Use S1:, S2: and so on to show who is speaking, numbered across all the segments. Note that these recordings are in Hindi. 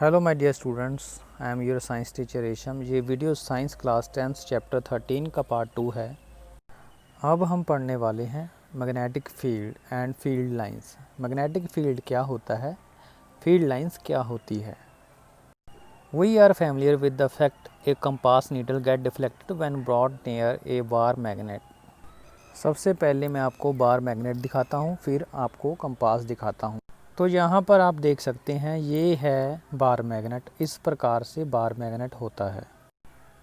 S1: Hello my dear students, I am your science teacher Resham. ये वीडियो साइंस क्लास 10 चैप्टर 13 का पार्ट 2 है। अब हम पढ़ने वाले हैं magnetic field and field lines. Magnetic field क्या होता है, फील्ड लाइंस क्या होती है। We are familiar with the fact a compass needle get deflected when brought near a bar magnet. सबसे पहले मैं आपको बार मैग्नेट दिखाता हूँ, फिर आपको कंपास दिखाता हूँ। तो यहाँ पर आप देख सकते हैं, ये है बार मैग्नेट। इस प्रकार से बार मैग्नेट होता है।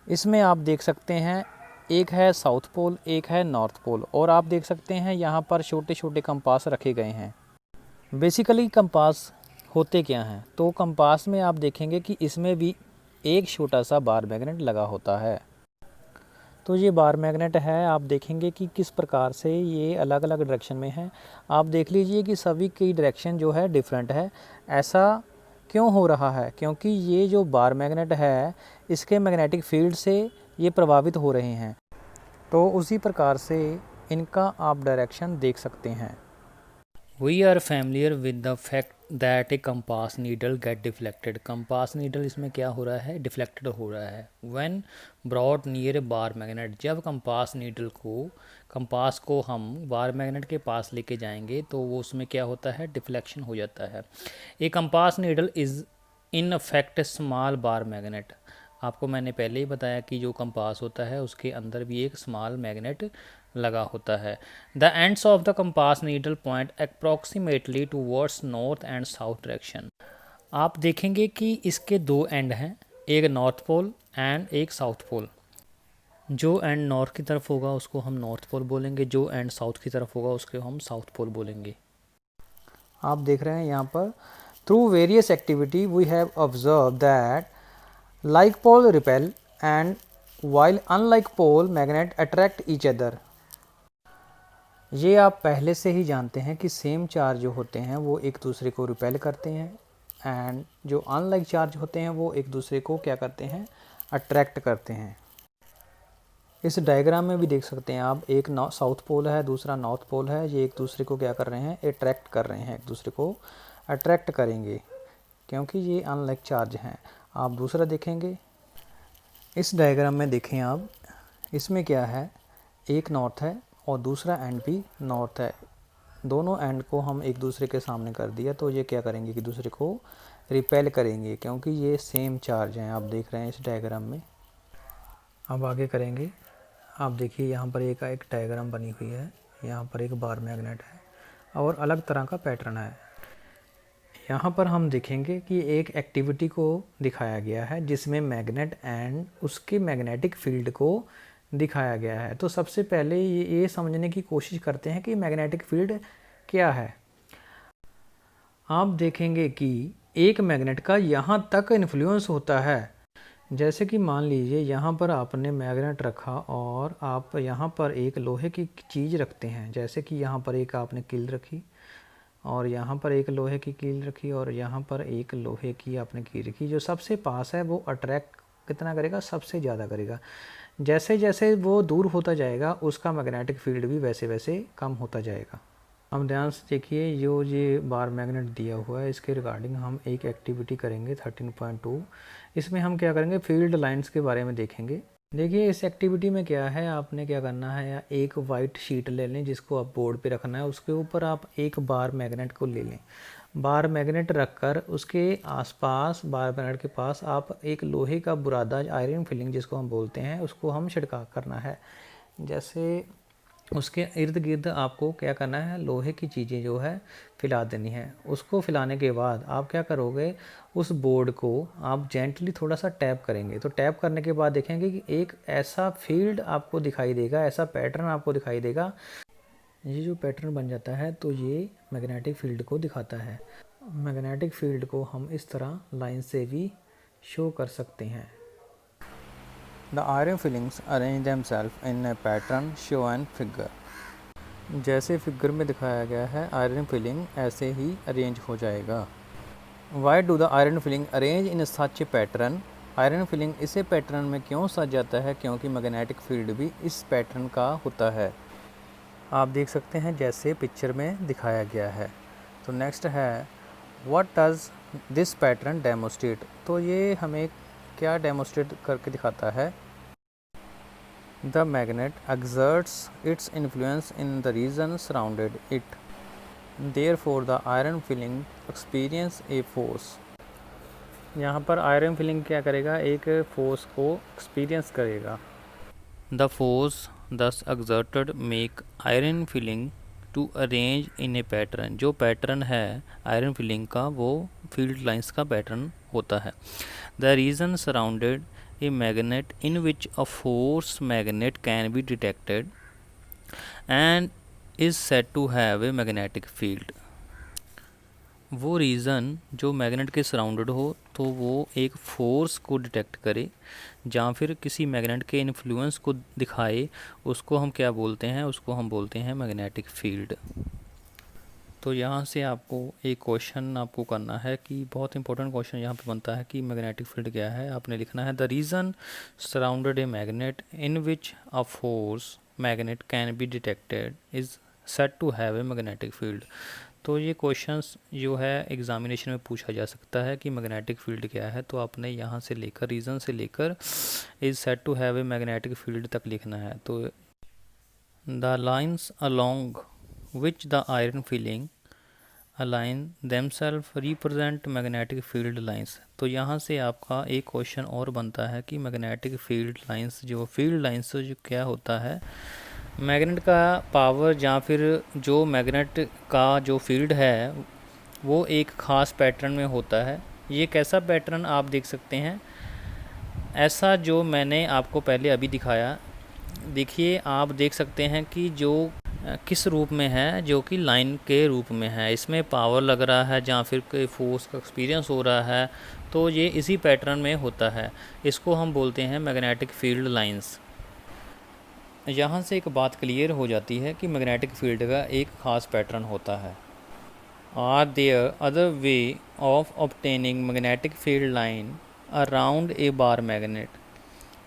S1: इसमें आप देख सकते हैं, एक है साउथ पोल, एक है नॉर्थ पोल, और आप देख सकते हैं यहाँ पर छोटे छोटे कंपास रखे गए हैं। बेसिकली कंपास होते क्या हैं, तो कंपास में आप देखेंगे कि इसमें भी एक छोटा सा बार मैग्नेट लगा होता है। तो ये बार मैग्नेट है, आप देखेंगे कि किस प्रकार से ये अलग अलग डायरेक्शन में है। आप देख लीजिए कि सभी की डायरेक्शन जो है डिफरेंट है। ऐसा क्यों हो रहा है, क्योंकि ये जो बार मैग्नेट है इसके मैग्नेटिक फील्ड से ये प्रभावित हो रहे हैं। तो उसी प्रकार से इनका आप डायरेक्शन देख सकते हैं। We are familiar with the fact that a compass needle get deflected. Compass needle इसमें क्या हो रहा है, डिफ्लेक्टेड हो रहा है। When brought near a bar magnet, जब कंपास को हम बार मैग्नेट के पास लेके जाएंगे तो वो उसमें क्या होता है, डिफ्लेक्शन हो जाता है। A compass needle is in effect small bar magnet. आपको मैंने पहले ही बताया कि जो कंपास होता है उसके अंदर भी एक स्मॉल मैग्नेट लगा होता है। The ends of the compass needle point approximately towards north and south direction. आप देखेंगे कि इसके दो एंड हैं, एक नॉर्थ पोल एंड एक साउथ पोल। जो एंड नॉर्थ की तरफ होगा उसको हम नॉर्थ पोल बोलेंगे, जो एंड साउथ की तरफ होगा उसको हम साउथ पोल बोलेंगे। आप देख रहे हैं यहाँ पर, through various activity we have observe that like pole repel and while unlike pole magnet attract each other। ये आप पहले से ही जानते हैं कि सेम चार्ज जो होते हैं वो एक दूसरे को रिपेल करते हैं, एंड जो अनलाइक चार्ज होते हैं वो एक दूसरे को क्या करते हैं, अट्रैक्ट करते हैं। इस डायग्राम में भी देख सकते हैं आप, एक साउथ पोल है, दूसरा नॉर्थ पोल है। ये एक दूसरे को क्या कर रहे हैं, अट्रैक्ट कर रहे हैं, एक दूसरे को अट्रैक्ट करेंगे क्योंकि ये अनलाइक चार्ज हैं। आप दूसरा देखेंगे, इस डायग्राम में देखें आप, इसमें क्या है, एक नॉर्थ है और दूसरा एंड भी नॉर्थ है। दोनों एंड को हम एक दूसरे के सामने कर दिया तो ये क्या करेंगे कि दूसरे को रिपेल करेंगे क्योंकि ये सेम चार्ज हैं। आप देख रहे हैं इस डायग्राम में। अब आगे करेंगे, आप देखिए यहाँ पर एक डायग्राम बनी हुई है। यहाँ पर एक बार मैग्नेट है और अलग तरह का पैटर्न है। यहाँ पर हम देखेंगे कि एक एक्टिविटी को दिखाया गया है जिसमें मैग्नेट एंड उसके मैग्नेटिक फील्ड को दिखाया गया है। तो सबसे पहले ये समझने की कोशिश करते हैं कि मैग्नेटिक फील्ड क्या है। आप देखेंगे कि एक मैग्नेट का यहाँ तक इन्फ्लुएंस होता है। जैसे कि मान लीजिए यहाँ पर आपने मैग्नेट रखा और आप यहाँ पर एक लोहे की चीज़ रखते हैं। जैसे कि यहाँ पर एक आपने कील रखी और यहाँ पर एक लोहे की कील रखी और यहाँ पर एक लोहे की आपने कील रखी। जो सबसे पास है वो अट्रैक्ट कितना करेगा, सबसे ज़्यादा करेगा। जैसे जैसे वो दूर होता जाएगा उसका मैग्नेटिक फील्ड भी वैसे वैसे कम होता जाएगा। हम ध्यान से देखिए, जो ये बार मैग्नेट दिया हुआ है इसके रिगार्डिंग हम एक एक्टिविटी करेंगे 13.2। इसमें हम क्या करेंगे, फील्ड लाइंस के बारे में देखेंगे। देखिए इस एक्टिविटी में क्या है, आपने क्या करना है, या एक वाइट शीट ले लें जिसको आप बोर्ड पे रखना है। उसके ऊपर आप एक बार मैग्नेट को ले लें। बार मैग्नेट रखकर उसके आसपास, बार मैग्नेट के पास आप एक लोहे का बुरादा, आयरन फिलिंग जिसको हम बोलते हैं, उसको हम छिड़काव करना है। जैसे उसके इर्द गिर्द आपको क्या करना है, लोहे की चीज़ें जो है फैला देनी है। उसको फैलाने के बाद आप क्या करोगे, उस बोर्ड को आप जेंटली थोड़ा सा टैप करेंगे। तो टैप करने के बाद देखेंगे कि एक ऐसा फील्ड आपको दिखाई देगा, ऐसा पैटर्न आपको दिखाई देगा। ये जो पैटर्न बन जाता है तो ये मैग्नेटिक फील्ड को दिखाता है। मैग्नेटिक फील्ड को हम इस तरह लाइन से भी शो कर सकते हैं। The iron fillings arrange themselves in a pattern shown figure। जैसे फिगर में दिखाया गया है, आयरन फिलिंग ऐसे ही अरेंज हो जाएगा। Why do the iron filling arrange in such a pattern? Iron filling इसे पैटर्न में क्यों सज जाता है, क्योंकि मैग्नेटिक फील्ड भी इस पैटर्न का होता है। आप देख सकते हैं जैसे पिक्चर में दिखाया गया है। तो नेक्स्ट है, What does this pattern demonstrate, तो ये हमें क्या डेमोस्ट्रेट करके दिखाता है? The magnet exerts its influence in the region surrounded it, therefore the iron filling experience a force. यहाँ पर आयरन फिलिंग क्या करेगा? एक फोर्स को एक्सपीरियंस करेगा। The force thus exerted make iron filling to arrange in a pattern, जो पैटर्न है आयरन फिलिंग का वो फील्ड लाइंस का पैटर्न होता है। The region surrounded a magnet in which a force magnet can be detected and is said to have a magnetic field. वो रीज़न जो मैग्नेट के सराउंडेड हो तो वो एक फोर्स को डिटेक्ट करे या फिर किसी मैग्नेट के इन्फ्लुएंस को दिखाए, उसको हम क्या बोलते हैं? उसको हम बोलते हैं मैग्नेटिक फील्ड। तो यहाँ से आपको एक क्वेश्चन आपको करना है कि बहुत इंपॉर्टेंट क्वेश्चन यहाँ पे बनता है कि मैग्नेटिक फील्ड क्या है। आपने लिखना है the region surrounded a magnet in which a force magnet can be detected is said to have a magnetic field. तो ये क्वेश्चंस जो है एग्जामिनेशन में पूछा जा सकता है कि मैग्नेटिक फील्ड क्या है, तो आपने यहाँ से लेकर रीज़न से लेकर is said to have a magnetic field तक लिखना है। तो the lines along which the iron filling align themselves represent magnetic field lines. तो यहाँ से आपका एक क्वेश्चन और बनता है कि मैग्नेटिक फील्ड लाइंस, जो फील्ड लाइंस जो क्या होता है? मैग्नेट का पावर या फिर जो मैग्नेट का जो फील्ड है वो एक ख़ास पैटर्न में होता है। ये कैसा पैटर्न आप देख सकते हैं? ऐसा जो मैंने आपको पहले अभी दिखाया, देखिए आप देख सकते हैं कि जो किस रूप में है, जो कि लाइन के रूप में है। इसमें पावर लग रहा है या फिर कोई फोर्स का एक्सपीरियंस हो रहा है, तो ये इसी पैटर्न में होता है। इसको हम बोलते हैं मैग्नेटिक फील्ड लाइंस। यहाँ से एक बात क्लियर हो जाती है कि मैग्नेटिक फील्ड का एक ख़ास पैटर्न होता है। Are there other way of obtaining magnetic field line around a bar magnet.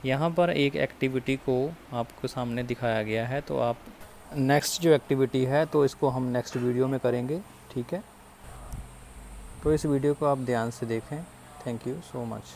S1: यहाँ पर एक एक्टिविटी को आपको सामने दिखाया गया है, तो आप नेक्स्ट जो एक्टिविटी है तो इसको हम नेक्स्ट वीडियो में करेंगे, ठीक है? तो इस वीडियो को आप ध्यान से देखें। Thank you so much.